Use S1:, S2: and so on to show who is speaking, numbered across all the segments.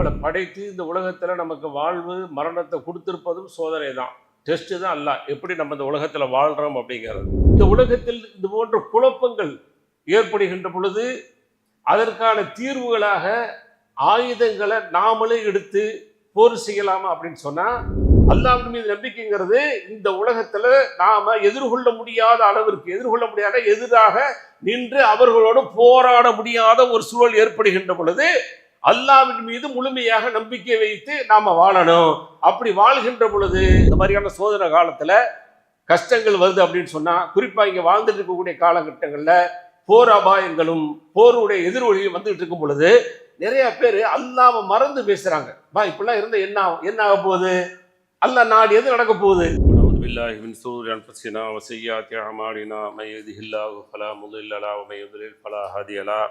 S1: நம்மளை படைத்து இந்த உலகத்தில் நமக்கு வாழ்வு மரணத்தை கொடுத்திருப்பதும் சோதனை தான், டெஸ்ட்டு தான். அல்ல எப்படி நம்ம இந்த உலகத்தில் வாழ்கிறோம் அப்படிங்கிறது. இந்த உலகத்தில் இது போன்ற குழப்பங்கள் ஏற்படுகின்ற பொழுது அதற்கான தீர்வுகளாக ஆயுதங்களை நாமளே எடுத்து போர் செய்யலாமா அப்படின்னு சொன்னா, அல்லாஹ்வின் மீது நம்பிக்கைங்கிறது இந்த உலகத்துல நாம எதிர்கொள்ள முடியாத அளவிற்கு எதிராக நின்று அவர்களோடு போராட முடியாத ஒரு சூழல் ஏற்படுகின்ற பொழுது அல்லாஹ்வின் மீது முழுமையாக நம்பிக்கை வைத்து நாம வாழணும். அப்படி வாழ்கின்ற பொழுது இந்த மாதிரியான சோதனை காலத்துல கஷ்டங்கள் வருது அப்படின்னு சொன்னா, குறிப்பா இங்க வாழ்ந்துட்டு இருக்கக்கூடிய காலகட்டங்கள்ல போர் அபாயங்களும் போருடைய எதிர்வொலியும் வந்துட்டு இருக்கும் பொழுது நிறைய பேர் அல்லாஹ்வை மறந்து பேசுறாங்க. இப்பெல்லாம் இருந்த என்ன ஆக போகுது, அல்லாஹ் நாடு எது நடக்க போகுது.
S2: أعوذ بالله من شرور أنفسنا وسيئات أعمالنا من يهده الله فلا مضل له ومن يضلل فلا هادي له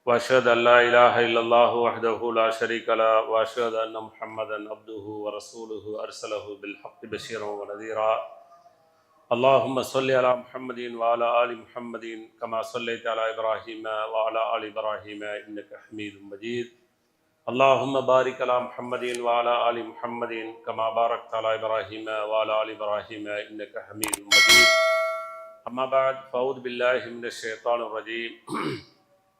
S2: وأشهد أن لا إله إلا الله وحده لا شريك له وأشهد أن محمدا عبده ورسوله أرسله بالحق بشيرا ونذيرا اللهم صل على محمد وعلى آل محمد كما صليت على إبراهيم وعلى آل إبراهيم إنك حميد مجيد اللهم بارك على محمد وعلى آل محمد كما باركت على إبراهيم وعلى آل إبراهيم إنك حميد مجيد أما بعد فأعوذ بالله من الشيطان الرجيم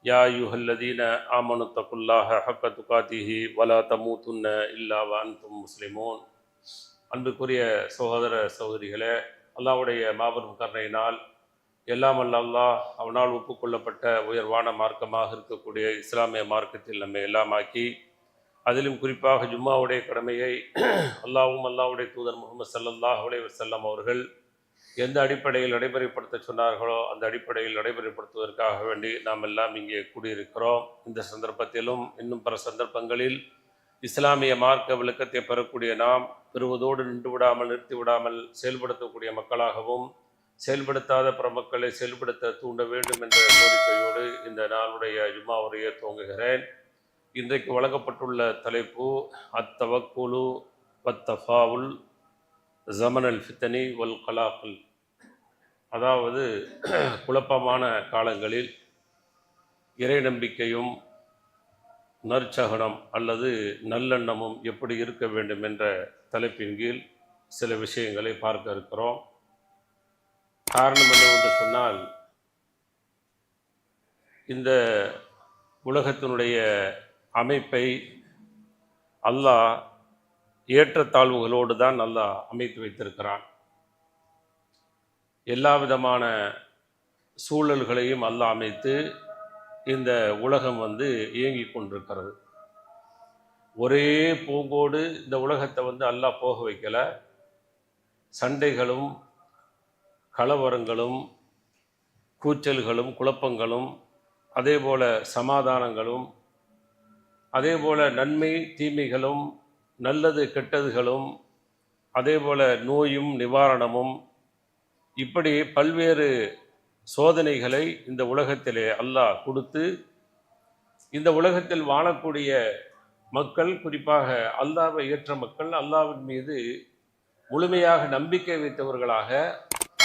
S2: يا أيها الذين آمنوا اتقوا الله حق تقاته ولا تموتن إلا وأنتم مسلمون. அன்புக்குரிய சகோதர சகோதரிகளே, அல்லாஹ்வுடைய மாபெரும் கருணையினால் எல்லாம் அல்ல அல்லாஹ் அவனால் ஒப்புக்கொள்ளப்பட்ட உயர்வான மார்க்கமாக இருக்கக்கூடிய இஸ்லாமிய மார்க்கத்தில் நம்ம எல்லாம் ஆக்கி, அதிலும் குறிப்பாக ஜும்மாவுடைய கடமையை அல்லாஹ்வும் அல்லாஹ்வுடைய தூதர் முஹம்மது ஸல்லல்லாஹு அலைஹி வஸல்லம் அவர்கள் எந்த அடிப்படையில் நடைமுறைப்படுத்த சொன்னார்களோ அந்த அடிப்படையில் நடைமுறைப்படுத்துவதற்காக வேண்டி நாம் எல்லாம் இங்கே கூடியிருக்கிறோம். இந்த சந்தர்ப்பத்திலும் இன்னும் பல சந்தர்ப்பங்களில் இஸ்லாமிய மார்க்க விளக்கத்தை பெறக்கூடிய நாம் பெறுவதோடு நிறுத்தி விடாமல் செயல்படுத்தக்கூடிய மக்களாகவும் செயல்படுத்தாத பிற மக்களை செயல்படுத்த தூண்ட வேண்டும் என்ற கோரிக்கையோடு இந்த நாளுடைய ஜும்மா உரையை துவங்குகிறேன். இன்றைக்கு வழங்கப்பட்டுள்ள தலைப்பு அத்தவக்குலு வத்தஃபாவுல் ஜமனல் ஃபித்தனி வல் கலாக்குல். அதாவது குழப்பமான காலங்களில் இறை நம்பிக்கையும் நற்சகனம் அல்லது நல்லெண்ணமும் எப்படி இருக்க வேண்டும் என்ற தலைப்பின் கீழ் சில விஷயங்களை பார்க்க இருக்கிறோம். காரணம் என்னவென்று சொன்னால், இந்த உலகத்தினுடைய அமைப்பை அல்லாஹ் ஏற்றத்தாழ்வுகளோடு தான் அல்லாஹ் அமைத்து வைத்திருக்கிறான். எல்லா விதமான சூழல்களையும் அல்லாஹ் அமைத்து இந்த உலகம் இயங்கி கொண்டிருக்கிறது. ஒரே பூங்கோடு இந்த உலகத்தை அல்லாஹ் போக வைக்கலை. சண்டைகளும் கலவரங்களும் கூச்சல்களும் குழப்பங்களும், அதே போல சமாதானங்களும், அதே போல நன்மை தீமைகளும், நல்லது கெட்டதுகளும், அதே போல நோயும் நிவாரணமும், இப்படி பல்வேறு சோதனைகளை இந்த உலகத்திலே அல்லாஹ் கொடுத்து, இந்த உலகத்தில் வாழக்கூடிய மக்கள், குறிப்பாக அல்லாஹ்வை ஏற்ற மக்கள், அல்லாஹ்வின் மீது முழுமையாக நம்பிக்கை வைத்தவர்களாக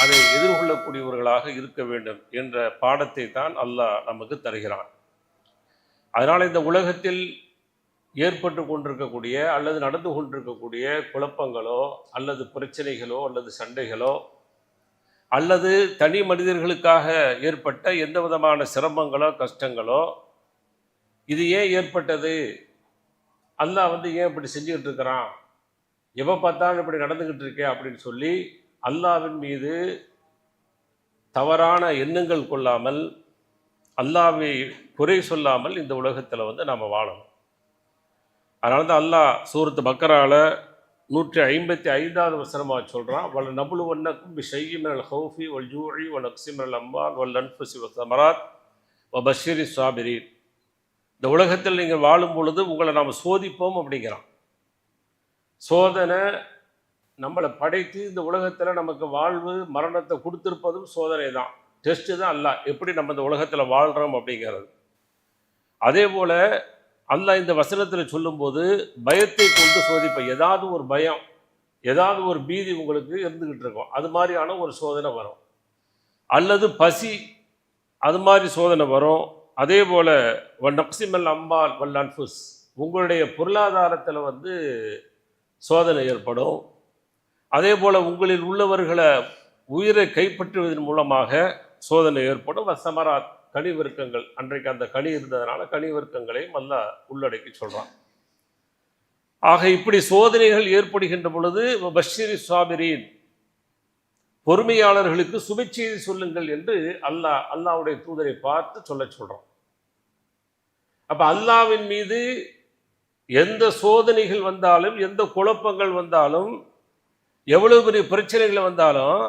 S2: அதை எதிர்கொள்ளக்கூடியவர்களாக இருக்க வேண்டும் என்ற பாடத்தை தான் அல்லாஹ் நமக்கு தருகிறான். அதனால் இந்த உலகத்தில் ஏற்பட்டு கொண்டிருக்கக்கூடிய அல்லது நடந்து கொண்டிருக்கக்கூடிய குழப்பங்களோ அல்லது பிரச்சனைகளோ அல்லது சண்டைகளோ அல்லது தனி மனிதர்களுக்காக ஏற்பட்ட எந்த விதமான சிரமங்களோ கஷ்டங்களோ, இது ஏன் ஏற்பட்டது, அல்லாஹ் ஏன் இப்படி செஞ்சுக்கிட்டு இருக்கிறான், எப்போ பார்த்தாலும் இப்படி நடந்துக்கிட்டு இருக்கே அப்படின்னு சொல்லி அல்லாஹ்வின் மீது தவறான எண்ணங்கள் கொள்ளாமல், அல்லாஹ்வை குறை சொல்லாமல் இந்த உலகத்தில் நாம் வாழணும். அதனால தான் அல்லாஹ் சூரத்து பக்கரால 155வது வசனமாக சொல்கிறான், வல் நபுலுவன்னக்கும் பிஷைஇ மினல் ஹௌஃபி வல் ஜூஇ வ நக்ஸி மினல் அம்வால் வல் அன்ஃபுஸி வஸ்ஸமராத் வ பஷ்ஷிரி ஸாபிரீன். இந்த உலகத்தில் நீங்கள் வாழும் பொழுது உங்களை நாம் சோதிப்போம் அப்படிங்கிறான். சோதனை நம்மளை படைத்து இந்த உலகத்தில் நமக்கு வாழ்வு மரணத்தை கொடுத்திருப்பதும் சோதனை தான், டெஸ்ட்டு தான். அல்லாஹ் எப்படி நம்ம இந்த உலகத்தில் வாழ்கிறோம் அப்படிங்கிறது. அதே போல் அல்லாஹ் இந்த வசனத்தில் சொல்லும்போது பயத்தை கொண்டு சோதிப்ப, ஏதாவது ஒரு பயம், ஏதாவது ஒரு பீதி உங்களுக்கு இருந்துக்கிட்டு இருக்கும், அது மாதிரியான ஒரு சோதனை வரும். அல்லது பசி, அது மாதிரி சோதனை வரும். அதே போல் நக்ஸிமல் அம்பால் வல் அன்ஃபுஸ்,
S1: உங்களுடைய பொருளாதாரத்தில் சோதனை ஏற்படும். அதே போல் உங்களில் உள்ளவர்களை உயிரை கைப்பற்றுவதன் மூலமாக சோதனை ஏற்படும். வசமராத் கனிவிருக்கங்கள், அன்றைக்கு அந்த கனி இருந்ததுனால கனிவிருக்கங்களையும் அல்லாஹ் உள்ளடக்கி சொல்கிறான். ஆக இப்படி சோதனைகள் ஏற்படுகின்ற பொழுது பஷீரி சாபிரீன், பொறுமையாளர்களுக்கு சுபச்செய்தி சொல்லுங்கள் என்று அல்லாஹ்வுடைய தூதரை பார்த்து சொல்கிறான். அப்ப அல்லாஹ்வின் மீது எந்த சோதனைகள் வந்தாலும், எந்த குழப்பங்கள் வந்தாலும், எவ்வளவு பெரிய பிரச்சனைகள் வந்தாலும்,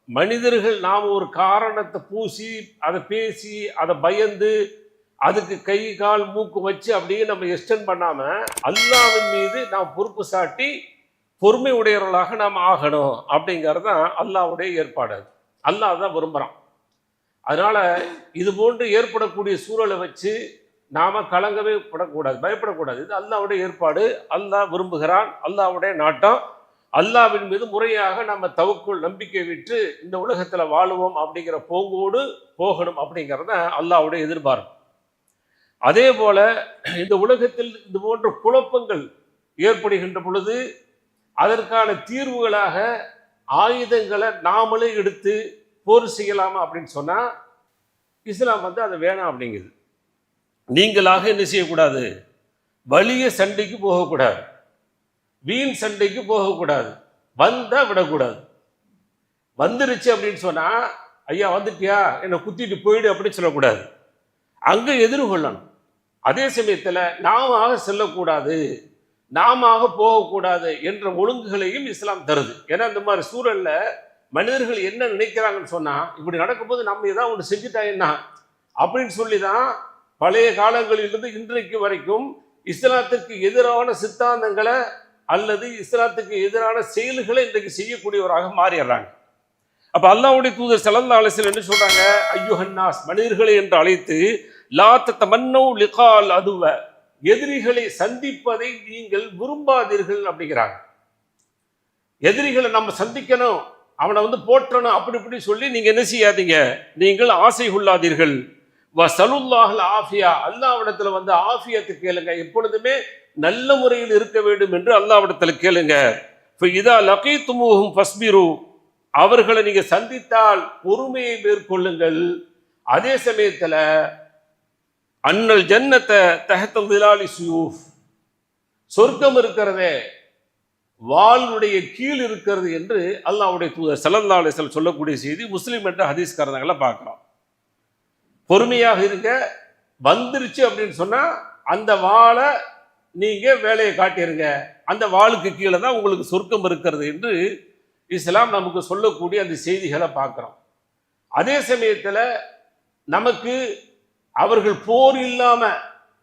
S1: மனிதர்கள் நாம் ஒரு காரணத்தை பூசி அதை பேசி அதை பயந்து அதுக்கு கை கால் மூக்கு வச்சு அப்படியே நம்ம எக்ஸ்டெண்ட் பண்ணாம அல்லாஹ்வின் மீது நாம் பொறுப்பு சாட்டி பொறுமை உடையவர்களாக நாம் ஆகணும் அப்படிங்கிறது தான் அல்லாஹ்வுடைய ஏற்பாடு. அல்லாஹ் தான் விரும்புகிறான். அதனால இது போன்று ஏற்படக்கூடிய சூழலை வச்சு நாம கலங்கவே படக்கூடாது, பயப்படக்கூடாது. இது அல்லாஹ்வுடைய ஏற்பாடு, அல்லாஹ் விரும்புகிறான், அல்லாஹ்வுடைய நாட்டம். அல்லாஹ்வின் மீது முறையாக நம்ம தவக்குள் நம்பிக்கை விட்டு இந்த உலகத்துல வாழுவோம் அப்படிங்கிற போங்கோடு போகணும் அப்படிங்கிறத அல்லாஹ்வுடைய எதிர்பார்ப்பு. அதே போல இந்த உலகத்தில் இது போன்ற குழப்பங்கள் ஏற்படுகின்ற பொழுது அதற்கான தீர்வுகளாக ஆயுதங்களை நாமளே எடுத்து போர் செய்யலாமா அப்படின்னு சொன்னா இஸ்லாம் அதை வேணாம் அப்படிங்குது. நீங்களாக என்ன செய்யக்கூடாது, வலிய சண்டைக்கு போகக்கூடாது, வீண் சண்டைக்கு போகக்கூடாது, வந்தா விடக்கூடாது. வந்துருச்சு அப்படின்னு சொன்னா ஐயா வந்துட்டியா என்னை குத்திட்டு போயிடு அப்படின்னு சொல்லக்கூடாது, அங்க எதிர்கொள்ளணும். அதே சமயத்துல நாம செல்லக்கூடாது, நாம போகக்கூடாது என்ற ஒழுங்குகளையும் இஸ்லாம் தருது. ஏன்னா இந்த மாதிரி சூழல்ல மனிதர்கள் என்ன நினைக்கிறாங்கன்னு சொன்னா, இப்படி நடக்கும்போது நம்ம ஏதாவது ஒன்று செஞ்சுட்டா என்ன அப்படின்னு சொல்லிதான் பழைய காலங்களிலிருந்து இன்றைக்கு வரைக்கும் இஸ்லாத்திற்கு எதிரான சித்தாந்தங்களை அல்லது இஸ்லாத்துக்கு எதிரான செயல்களை இன்றைக்கு செய்யக்கூடியவராக மாறிடுறாங்க. அப்ப அல்லாஹ்வுடைய தூதர் ஸல்லல்லாஹு அலைஹி வஸல்லம் என்ன சொல்றாங்க, ஐயுஹன்னாஸ், மனிதர்களை என்று அழைத்து, லா தத்தமன்னௌ லிகால் அதுவ, எதிரிகளை சந்திப்பதை நீங்கள் விரும்பாதீர்கள் அப்படிங்கிறாங்க. எதிரிகளை நம்ம சந்திக்கணும், அவனை போற்றணும், அப்படி இப்படி சொல்லி நீங்க என்ன செய்யாதீங்க, நீங்கள் ஆசை கொள்ளாதீர்கள். வஸலுல்லாஹல் ஆஃபியா, அல்லாஹ்விடத்துல ஆஃபியத்து கேளுங்க, எப்பொழுதுமே நல்ல முறையில் இருக்க வேண்டும் என்று அல்லாஹ்விடத்துல கேளுங்க. இதா லகீதுமுஹும் ஃபஸ்பிரு, அவர்களை நீங்க சந்தித்தால் பொறுமையை மேற்கொள்ளுங்கள். அதே சமயத்துல அன்னல் ஜன்னத்தை தஹத திலாலி சுயூஃப், சொர்க்கம் இருக்கிறதே வாளுடைய கீழ் இருக்கிறது என்று அல்லாஹ்வுடைய தூதர் ஸல்லல்லாஹு அலைஹி வஸல்லம் சொல்லக்கூடிய செய்தி முஸ்லிம் என்ற ஹதீஸ்காரங்களை பார்க்கிறோம். பொறுமையாக இருங்க, வந்துருச்சு அப்படின்னு சொன்னா அந்த வாளை நீங்க வேலையை காட்டிருங்க, அந்த வாளுக்கு கீழே தான் உங்களுக்கு சொர்க்கம் இருக்கிறது என்று இஸ்லாம் நமக்கு சொல்லக்கூடிய அந்த செய்திகளை பார்க்கிறோம். அதே சமயத்துல நமக்கு அவர்கள் போர் இல்லாம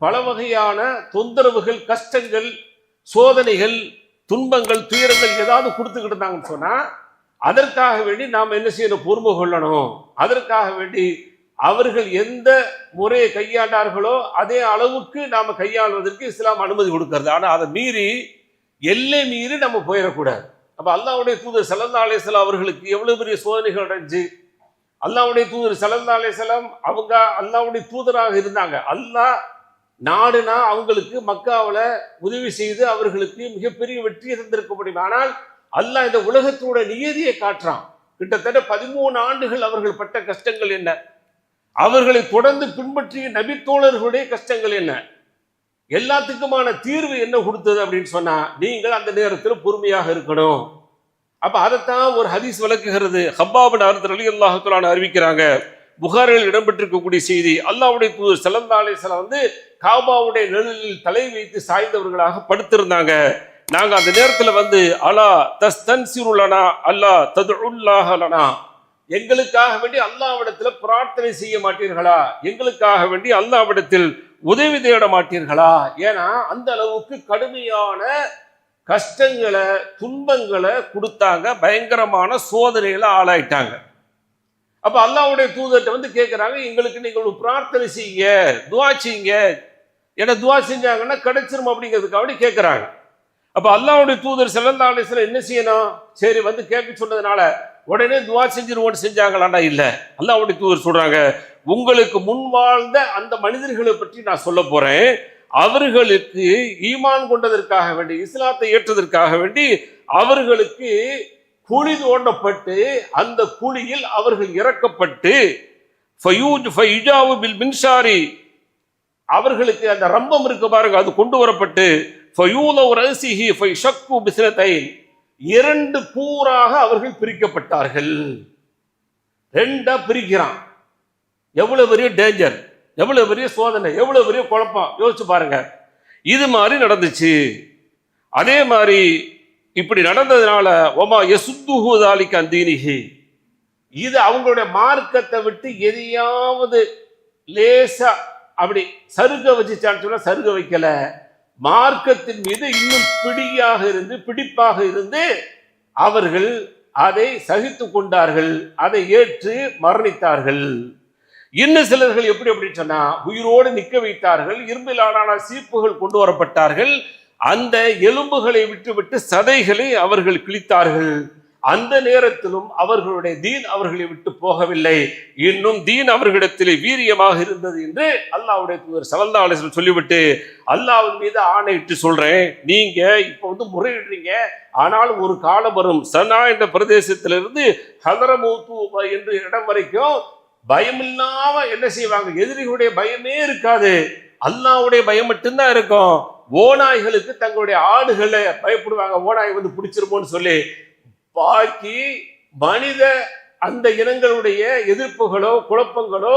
S1: பல வகையான தொந்தரவுகள், கஷ்டங்கள், சோதனைகள், துன்பங்கள், துயரங்கள் ஏதாவது கொடுத்துக்கிட்டு இருந்தாங்கன்னு சொன்னா அதற்காக வேண்டி நாம் என்ன செய்யணும், பொறுமை கொள்ளணும். அதற்காக வேண்டி அவர்கள் எந்த முறையை கையாண்டார்களோ அதே அளவுக்கு நாம கையாள்வதற்கு இஸ்லாம் அனுமதி கொடுக்கிறது. ஆனா அதை மீறி எல்லை மீறி நம்ம போயிடக்கூடாது. அப்ப அல்லாஹ்வுடைய தூதர் ஸல்லல்லாஹு அலைஹி வஸல்லம் அவர்களுக்கு எவ்வளவு பெரிய சோதனைகள் நடந்துச்சு. அல்லாஹ்வுடைய தூதர் ஸல்லல்லாஹு அலைஹி வஸல்லம் அவங்க அல்லாஹ்வுடைய தூதராக இருந்தாங்க. அல்லாஹ் நாடுனா அவங்களுக்கு மக்காவுல உதவி செய்து அவர்களுக்கு மிகப்பெரிய வெற்றியை தந்திருக்க முடியும். ஆனால் அல்லாஹ் இந்த உலகத்தோட நியதியை காட்டுறான். கிட்டத்தட்ட 13 ஆண்டுகள் அவர்கள் பட்ட கஷ்டங்கள் என்ன, அவர்களை தொடர்ந்து பின்பற்றிய நபித்தோழர்களுடைய கஷ்டங்கள் என்ன, எல்லாத்துக்குமான தீர்வு என்ன கொடுத்தது அப்படின்னு சொன்னா நீங்கள் அந்த நேரத்தில் பொறுமையாக இருக்கணும். அப்ப அதைத்தான் ஒரு ஹதீஸ் விளக்குகிறது. ஹப்பாப் பின் ரலியல்லாஹு தஆலா அறிவிக்கிறாங்க, புகாரில் இடம்பெற்றிருக்கக்கூடிய செய்தி, அல்லாஹ்வுடைய தூதர் ஸல்லல்லாஹு அலைஹி வஸல்லம் காபாவுடைய நிழலில் தலை வைத்து சாய்ந்தவர்களாக படுத்திருந்தாங்க. நாங்க அந்த நேரத்தில் அலா தஸ்தன்சிருலனா அல்லா ததுல்லாஹ லனா, எங்களுக்காக வேண்டி அல்லாஹ்விடத்துல பிரார்த்தனை செய்ய மாட்டீர்களா, எங்களுக்காக வேண்டி அல்லாஹ்விடத்தில் உதவி தேட மாட்டீர்களா? ஏன்னா அந்த அளவுக்கு கடுமையான கஷ்டங்களை, துன்பங்களை கொடுத்தாங்க, பயங்கரமான சோதனைகளை ஆளாயிட்டாங்க. அப்ப அல்லாஹ்வுடைய தூதர்கிட்ட கேட்கிறாங்க, எங்களுக்கு நீங்கள் ஒரு பிரார்த்தனை செய்யுங்க, துவா செய்யுங்க, ஏன்னா துவா செஞ்சாங்கன்னா கிடைச்சிரும் அப்படிங்கிறதுக்காக கேட்கிறாங்க. அப்ப அல்லாஹ்வுடைய தூதர் ஸல்லல்லாஹு அலைஹி வஸல்லம் என்ன செய்யணும், சரி கேட்க சொன்னதுனால உடனே துவா செஞ்சிருவோன்னு செஞ்சாங்களாண்டா? இல்ல. அல்லாஹ்வுடைய தூதர் சொல்றாங்க, உங்களுக்கு முன் வாழ்ந்த அந்த மனிதர்களை பற்றி நான் சொல்ல போறேன், அவர்களுக்கு ஈமான் கொண்டதற்காக வேண்டி, இஸ்லாத்தை ஏற்றதற்காக வேண்டி அவர்களுக்கு குழி தோண்டப்பட்டு அந்த குழியில் அவர்கள் இறக்கப்பட்டு மின்சாரி அவர்களுக்கு அந்த ரம்பம் இருக்கு பாருங்க, அது கொண்டு வரப்பட்டு இரண்டு கூறாக அவர்கள் பிரிக்கப்பட்டார்கள். ரெண்டா பிரிக்கிறான். எவ்வளவு பெரிய டேஞ்சர், எவ்வளவு பெரிய சோதனை, எவ்வளவு பெரிய குழப்பம், யோசிச்சு பாருங்க. இது மாதிரி நடந்துச்சு. அதே மாதிரி இப்படி நடந்ததுனால ஒமா யசுத்துஹுதாலிக அந்தீனிஹி, இது அவங்களுடைய மார்க்கத்தை விட்டு எதையாவது லேசா அப்படி சருக வச்சுச்சான்னு சொன்னா சருக வைக்கல. மார்க்கத்தின் மீது இன்னும் பிடிப்பாக இருந்து அவர்கள் அதை சகித்து கொண்டார்கள், அதை ஏற்று மரணித்தார்கள். இன்னும் சிலர்கள் எப்படி அப்படின்னு சொன்னா உயிரோடு நிற்க வைத்தார்கள். இரும்பிலான சீப்புகள் கொண்டு வரப்பட்டார்கள். அந்த எலும்புகளை விட்டுவிட்டு சதைகளை அவர்கள் கிழித்தார்கள். அந்த நேரத்திலும் அவர்களுடைய தீன் அவர்களை விட்டு போகவில்லை. இன்னும் தீன் அவர்களிடத்திலே வீரியமாக இருந்தது என்று அல்லாஹ்வுடைய தூதர் ஸல்லல்லாஹு அலைஹி வஸல்லம் சொல்லிவிட்டு, அல்லாஹ்வின் மீது ஆணையிட்டு சொல்றேன், நீங்க இப்ப முறையிடுறீங்க, ஆனால் ஒரு காலம் வரும், சனா என்ற பிரதேசத்திலிருந்து ஹதரமௌத் என்ற இடம் வரைக்கும் பயமில்லாம என்ன செய்வாங்க, எதிரிகளுடைய பயமே இருக்காது, அல்லாஹ்வுடைய பயம் மட்டும்தான் இருக்கும். ஓநாய்களுக்கு தங்களுடைய ஆடுகளை பயப்படுவாங்க, ஓநாய் பிடிச்சிருமோன்னு சொல்லி. பாக்கி மனித அந்த இனங்களுடைய எதிர்ப்புகளோ குழப்பங்களோ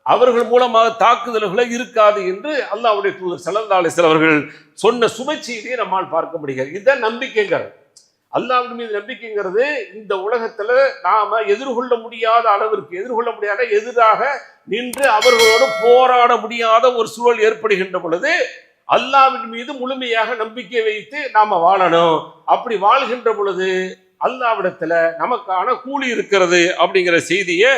S1: அவர்கள் மூலமாக தாக்குதல்களோ இருக்காது என்று அல்லாஹ்வுடைய தூதர் ஸல்லல்லாஹு அலைஹி வஸல்லம் அவர்கள் சொன்ன சுப செய்தியை நம்மால் பார்க்க முடிகிறது. இதுதான் நம்பிக்கைங்கிறது. அல்லாஹ்வின் மீது நம்பிக்கைங்கிறது இந்த உலகத்துல நாம எதிர்கொள்ள முடியாத அளவிற்கு, எதிர்கொள்ள முடியாத எதிராக நின்று அவர்களோடு போராட முடியாத ஒரு சூழல் ஏற்படுகின்ற பொழுது அல்லாஹ்வின் மீது முழுமையாக நம்பிக்கை வைத்து நாம வாழணும். அப்படி வாழ்கின்ற பொழுது அல்லாஹ்விடத்துல நமக்கான கூலி இருக்கிறது அப்படிங்கிற செய்தியை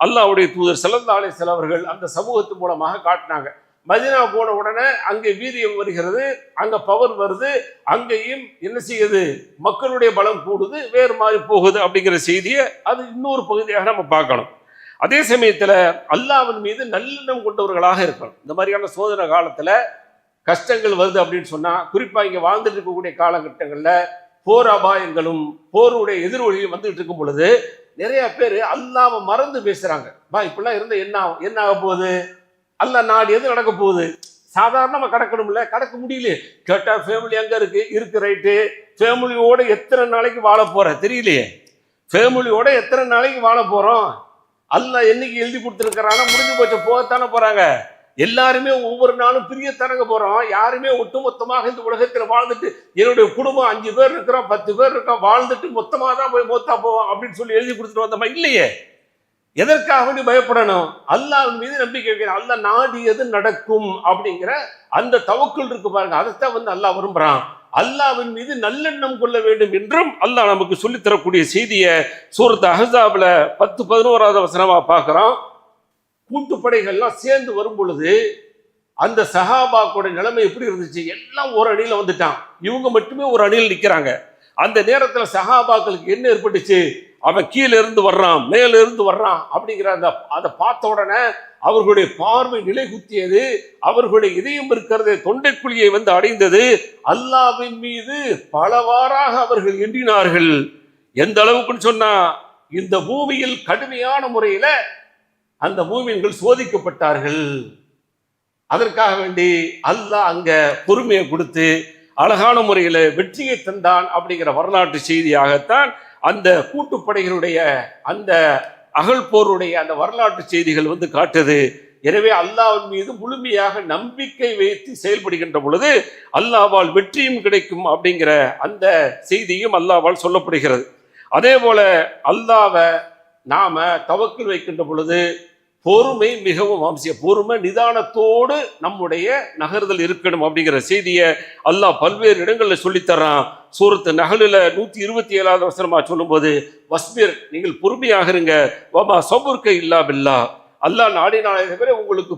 S1: அல்லாஹ்வுடைய தூதர் ஸல்லல்லாஹு அலைஹி வஸல்லம் அவர்கள் அந்த சமூகத்து மூலமாக காட்டினாங்க. மதீனா போன உடனே அங்கே வீரியம் வருகிறது, அங்க பவர் வருது, அங்கேயும் என்ன செய்யுது, மக்களுடைய பலம் கூடுது, வேறு மாதிரி போகுது அப்படிங்கிற செய்தியை அது இன்னொரு பகுதியாக நம்ம பார்க்கணும். அதே சமயத்துல அல்லாஹ்வின் மீது நல்லெண்ணம் கொண்டவர்களாக இருக்கணும். இந்த மாதிரியான சோதனை காலத்துல கஷ்டங்கள் வருது அப்படின்னு சொன்னா, குறிப்பா இங்க வாழ்ந்துட்டு இருக்கக்கூடிய காலகட்டங்கள்ல போர் அபாயங்களும் போருடைய எதிர்வொலியும் வந்துட்டு இருக்கும் பொழுது நிறைய பேர் அல்லாஹ்வை மறந்து பேசுறாங்க. இப்படிலாம் இருந்தா என்ன ஆக போகுது, அல்லாஹ் நாடு எது நடக்க போகுது, சாதாரணமா கடக்கணும்ல, கடக்க முடியல. கேட்டா ஃபேமிலி அங்க இருக்கு ரைட்டு, ஃபேமிலியோட எத்தனை நாளைக்கு வாழ போற தெரியலையே, ஃபேமிலியோட எத்தனை நாளைக்கு வாழ போறோம், அல்லாஹ் என்னைக்கு எழுதி கொடுத்துருக்கிறானா முடிஞ்சு போச்சு, போகத்தானே போறாங்க. எல்லாருமே ஒவ்வொரு நாளும் பிரியத்தனங்க போறோம். யாருமே ஒட்டுமொத்தமாக இந்த உலகத்தில் வாழ்ந்துட்டு என்னுடைய குடும்பம் 5 பேர் இருக்கிறோம், 10 பேர் இருக்கோம், வாழ்ந்துட்டு மொத்தமாக தான் போய் மொத்தா போவோம் அப்படின்னு சொல்லி எழுதி கொடுத்துட்டு வந்தோமா இல்லையே. எதற்காக வேண்டி பயப்படணும், அல்லாஹ்வின் மீது நம்பிக்கை வைக்கணும். அல்லாஹ் நாடியது நடக்கும் அப்படிங்கிற அந்த தவக்குல் இருக்கு பாருங்க, அதைத்தான் அல்லாஹ் விரும்புறான். அல்லாஹ்வின் மீது நல்லெண்ணம் கொள்ள வேண்டும் என்றும் அல்லாஹ் நமக்கு சொல்லித் தரக்கூடிய செய்தியை சூரத் அஹ்ஸாப்ல 10-11வது வசனமா பார்க்கிறோம். கூட்டுப்படைகள்லாம் சேர்ந்து வரும் பொழுது அந்த சஹாபாக்களுடைய நிலைமை எப்படி இருந்துச்சு, எல்லாம் ஒரு அணியில வந்துட்டான், இவங்க மட்டுமே ஒரு அணியில் நிற்கிறாங்க. அந்த நேரத்தில் சஹாபாக்களுக்கு என்ன ஏற்பட்டுச்சு, அவன் கீழே இருந்து வர்றான், மேல இருந்து வர்றான் அப்படிங்கிற அதை பார்த்த உடனே அவர்களுடைய பார்வை நிலை குத்தியது, அவர்களுடைய இதயம் இருக்கிறது தொண்டைக்குழியை அடைந்தது. அல்லாஹ்வின் மீது பலவாறாக அவர்கள் எண்ணினார்கள். எந்த அளவுக்குன்னு சொன்னா, இந்த பூமியில் கடுமையான முறையில அந்த மூமின்கள் சோதிக்கப்பட்டார்கள். அதற்காக வேண்டி அல்லாஹ் அங்க பொறுமையை கொடுத்து அழகான முறையில வெற்றியை தந்தான் அப்படிங்கிற வரலாற்று செய்தியாகத்தான் அந்த கூட்டுப்படைகளுடைய அந்த அகழ்போருடைய அந்த வரலாற்று செய்திகள் காட்டுது. எனவே அல்லாஹ்வின் மீது முழுமையாக நம்பிக்கை வைத்து செயல்படுகின்ற பொழுது அல்லாஹ்வால் வெற்றியும் கிடைக்கும் அப்படிங்கிற அந்த செய்தியும் அல்லாஹ்வால் சொல்லப்படுகிறது. அதே போல அல்லாஹ்வை நாம தவக்குல் வைக்கின்ற பொழுது பொறுமை மிகவும் அவசியம். பொறுமை நிதானத்தோடு நம்முடைய நகர்தல் இருக்கணும் அப்படிங்கிற செய்தியை அல்லாஹ் பல்வேறு இடங்களில் சொல்லித்தரான். சூரத்து நஹ்லில் 127வது வசனமா சொல்லும்போது, வஸ்பிர், நீங்கள் பொறுமையாக இருங்க, வமா சபுர்க இல்லா பில்லா, அல்லாஹ் நாடினாலே தவிர உங்களுக்கு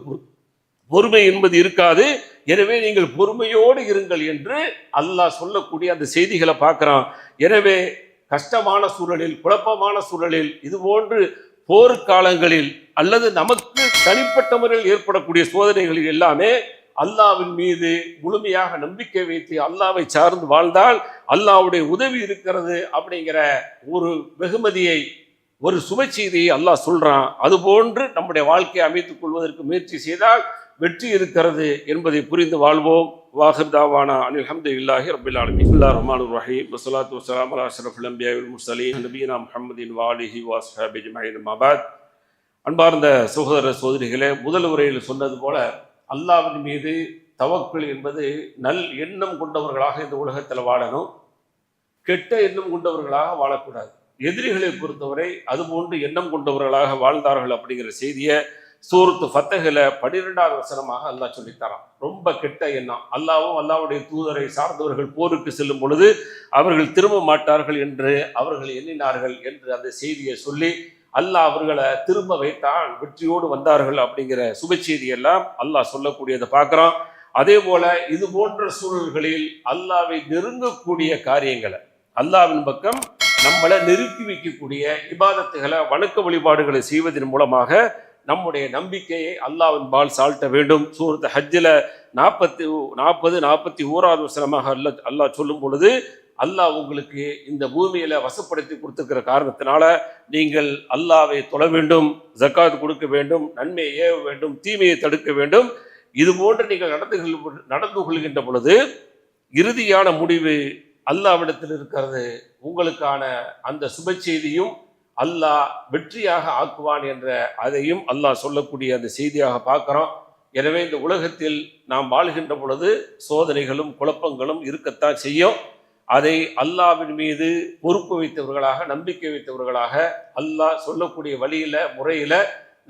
S1: பொறுமை என்பது இருக்காது, எனவே நீங்கள் பொறுமையோடு இருங்கள் என்று அல்லாஹ் சொல்லக்கூடிய அந்த செய்திகளை பார்க்கிறோம். எனவே கஷ்டமான சூழலில், குழப்பமான சூழலில், இது போன்று போர்க்காலங்களில் அல்லது நமக்கு தனிப்பட்ட முறையில் ஏற்படக்கூடிய சோதனைகளில் எல்லாமே அல்லாஹ்வின் மீது முழுமையாக நம்பிக்கை வைத்து அல்லாஹ்வை சார்ந்து வாழ்ந்தால் அல்லாஹ்வுடைய உதவி இருக்கிறது அப்படிங்கிற ஒரு வெகுமதியை, ஒரு சுப செய்தியை அல்லாஹ் சொல்றான். அதுபோன்று நம்முடைய வாழ்க்கையை அமைத்துக் கொள்வதற்கு முயற்சி செய்தால் வெற்றி இருக்கிறது என்பதை புரிந்து வாழ்வோம். வாஹிர் தாவானா அனில் ஹம்துலில்லாஹி ரப்பில் ஆலமீன். பிஸ்மில்லாஹிர் ரஹ்மானிர் ரஹீம். வஸ்ஸலாத்து வஸ்ஸலாமு அலா அஷ்ரஃபில் அன்பியா வல் முர்சலீன் நபியினா முஹம்மதின் வ ஆலிஹி வ அஸ்ஹாபிஹி அஜ்மஈன். அம்மா பஅத். அன்பார்ந்த சகோதர சகோதரிகளே, முதல் உரையில் சொன்னது போல அல்லாஹ்வின் மீது தவக்குல் என்பது நல் எண்ணம் கொண்டவர்களாக இந்த உலகத்தில் வாழணும், கெட்ட எண்ணம் கொண்டவர்களாக வாழக்கூடாது. எதிரிகளை பொறுத்தவரை அதுபோன்று எண்ணம் கொண்டவர்களாக வாழ்ந்தார்கள் அப்படிங்கிற செய்தியை சூரத்து ஃபத்தஹில் 12வது வசனமாக அல்லாஹ் சொல்லித்தரான். ரொம்ப கெட்ட எண்ணம், அல்லாஹ்வும் அல்லாஹ்வுடைய தூதரை சார்ந்தவர்கள் போருக்கு செல்லும் பொழுது அவர்கள் திரும்ப மாட்டார்கள் என்று அவர்கள் எண்ணினார்கள் என்று அந்த செய்தியை சொல்லி அல்லாஹ் அவர்களை திரும்ப வைத்தான், வெற்றியோடு வந்தார்கள் அப்படிங்கிற சுப செய்தியெல்லாம் அல்லாஹ் சொல்லக்கூடியதை பார்க்குறோம். அதே போல இது போன்ற சூழல்களில் அல்லாஹ்வை நெருங்கக்கூடிய காரியங்களை, அல்லாஹ்வின் பக்கம் நம்மளை நெருக்கி வைக்கக்கூடிய இபாதத்துகளை, வணக்க வழிபாடுகளை செய்வதன் மூலமாக நம்முடைய நம்பிக்கையை அல்லாஹ்வின் பால் சால்ட்ட வேண்டும். சூரத்து ஹஜ்ஜில் 41வது வசனமாக அல்லாஹ் சொல்லும் பொழுது, அல்லாஹ் உங்களுக்கு இந்த பூமியில வசப்படுத்தி கொடுத்துக்கிற காரணத்தினால நீங்கள் அல்லாஹ்வை தொழ வேண்டும், ஜக்காத் கொடுக்க வேண்டும், நன்மையை ஏவ வேண்டும், தீமையை தடுக்க வேண்டும். இது போன்று நீங்கள் நடந்து கொள்கின்ற பொழுது இறுதியான முடிவு அல்லாஹ்விடத்தில் இருக்கிறது. உங்களுக்கான அந்த சுப செய்தியும் அல்லாஹ் வெற்றியாக ஆக்குவான் என்ற அதையும் அல்லாஹ் சொல்லக்கூடிய அந்த செய்தியாக பார்க்கிறோம். எனவே இந்த உலகத்தில் நாம் வாழ்கின்ற பொழுது சோதனைகளும் குழப்பங்களும் இருக்கத்தான் செய்யும். அதை அல்லாஹ்வின் மீது பொறுப்பு வைத்தவர்களாக, நம்பிக்கை வைத்தவர்களாக அல்லாஹ் சொல்லக்கூடிய வழியில, முறையில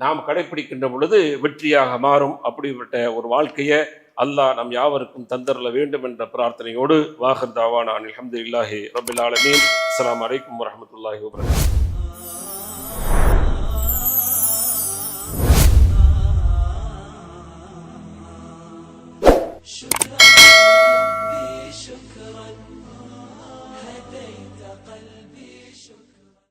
S1: நாம் கடைபிடிக்கின்ற பொழுது வெற்றியாக மாறும். அப்படிப்பட்ட ஒரு வாழ்க்கையை அல்லாஹ் நம் யாவருக்கும் தந்தரல வேண்டும் என்ற பிரார்த்தனையோடு வாஹிர் தாவானா அனில் ஹம்துலில்லாஹி ரப்பில் ஆலமீன். அஸ்ஸலாமு அலைக்கும் வரஹ்மத்துல்லாஹி வபரகாத்துஹு.